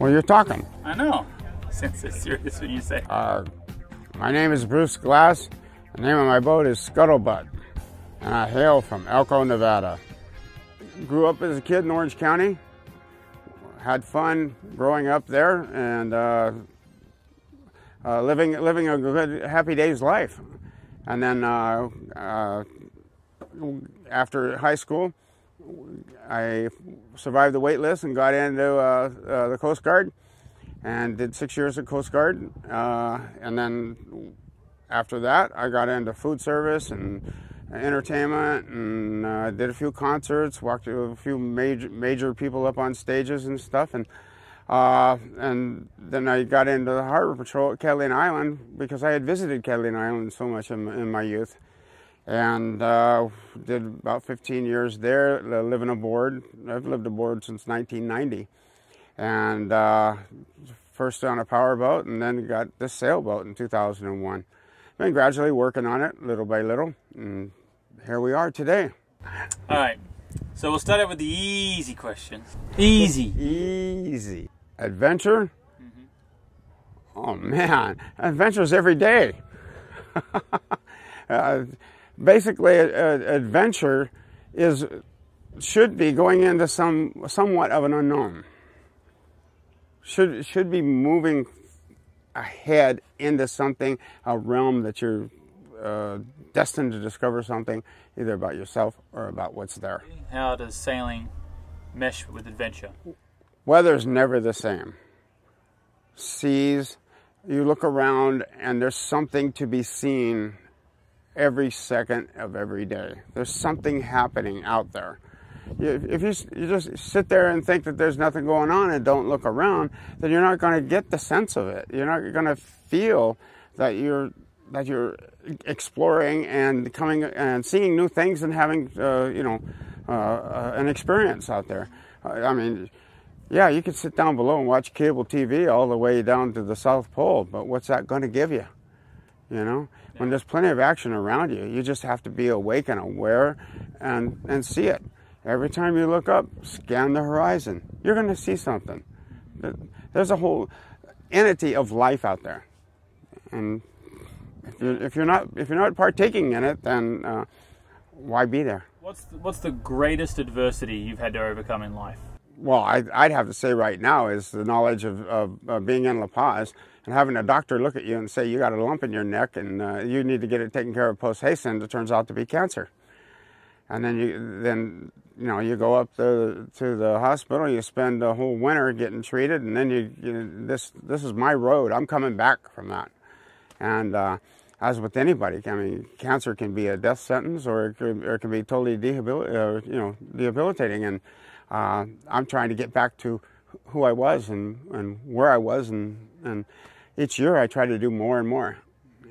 Well, you're talking. I know. Since it's serious when you say. My name is Bruce Glass. The name of my boat is Scuttle Butt, and I hail from Elko, Nevada. Grew up as a kid in Orange County. Had fun growing up there and living a good, happy day's life. And then after high school, I survived the wait list and got into the Coast Guard and did 6 years of Coast Guard. And then after that, I got into food service and entertainment and did a few concerts, walked a few major people up on stages and stuff. And then I got into the Harbor Patrol at Catalina Island because I had visited Catalina Island so much in my youth. And did about 15 years there, living aboard. I've lived aboard since 1990. And first on a powerboat and then got this sailboat in 2001. Been gradually working on it little by little, and here we are today. All right, so we'll start out with the easy questions. Easy. Easy. Adventure? Oh man, adventures every day. Basically, adventure should be going into somewhat of an unknown. Should be moving ahead into something, a realm that you're destined to discover something, either about yourself or about what's there. How does sailing mesh with adventure? Weather's never the same. Seas, you look around and there's something to be seen every second of every day. There's something happening out there. If you just sit there and think that there's nothing going on and don't look around, then you're not going to get the sense of it. You're not going to feel that you're exploring and coming and seeing new things and having an experience out there. I mean, yeah, you can sit down below and watch cable TV all the way down to the South Pole, but what's that going to give you? You know, when there's plenty of action around you, you just have to be awake and aware and see it. Every time you look up, scan the horizon. You're going to see something. There's a whole entity of life out there, and if you're not partaking in it, then why be there? What's the greatest adversity you've had to overcome in life? Well, I'd have to say right now is the knowledge of being in La Paz and having a doctor look at you and say you got a lump in your neck and you need to get it taken care of post-haste, it turns out to be cancer. And then you go up to the hospital. You spend the whole winter getting treated, and then this is my road. I'm coming back from that. And as with anybody, I mean, cancer can be a death sentence, or it can be totally debilitating. And I'm trying to get back to who I was and where I was, and each year I try to do more and more.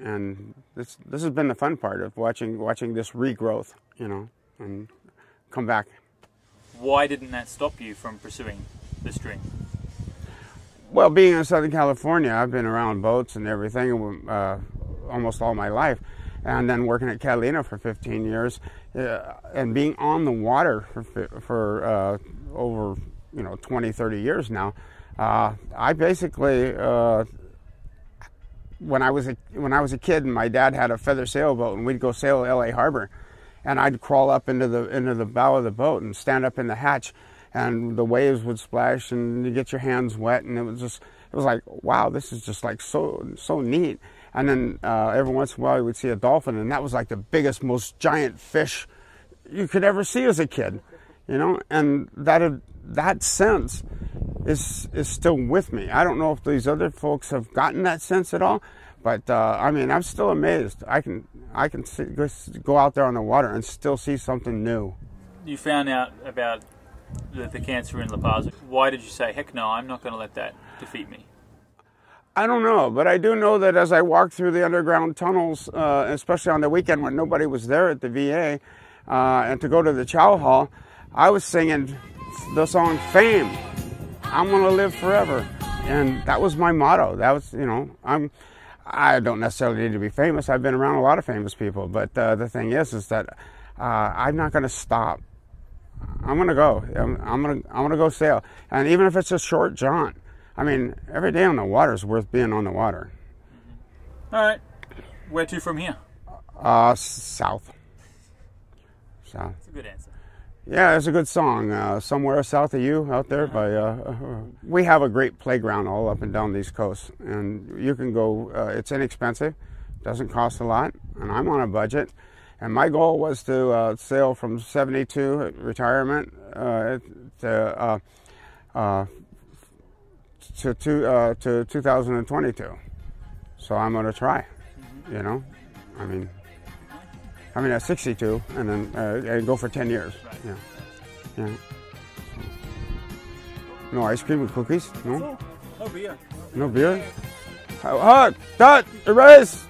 And this has been the fun part of watching this regrowth, and come back. Why didn't that stop you from pursuing this dream? Well, being in Southern California, I've been around boats and everything almost all my life, and then working at Catalina for 15 years, and being on the water for over 20, 30 years now. I basically, when I was a kid, and my dad had a feather sailboat, and we'd go sail LA Harbor. And I'd crawl up into the bow of the boat and stand up in the hatch, and the waves would splash, and you get your hands wet, and it was like, wow, this is just like so neat. And then every once in a while you would see a dolphin, and that was like the biggest, most giant fish you could ever see as a kid, And that sense is still with me. I don't know if these other folks have gotten that sense at all. But I mean, I'm still amazed. I can go out there on the water and still see something new. You found out about the cancer in La Paz. Why did you say, heck no, I'm not going to let that defeat me? I don't know, but I do know that as I walked through the underground tunnels, especially on the weekend when nobody was there at the VA, and to go to the chow hall, I was singing the song Fame. I'm going to live forever. And that was my motto. That was, I don't necessarily need to be famous. I've been around a lot of famous people, but the thing is that I'm not going to stop. I'm going to go. I'm going to go sail, and even if it's a short jaunt, I mean, every day on the water is worth being on the water. All right. Where to from here? South. South. That's a good answer. Yeah, it's a good song. Somewhere south of you, out there by. We have a great playground all up and down these coasts, and you can go. It's inexpensive, doesn't cost a lot, and I'm on a budget. And my goal was to sail from '72 retirement to 2022. So I'm going to try. You know, I mean at 62, and then and go for 10 years. Right. Yeah. No ice cream and cookies? No? No beer. No beer? Hug! Dot! Erase!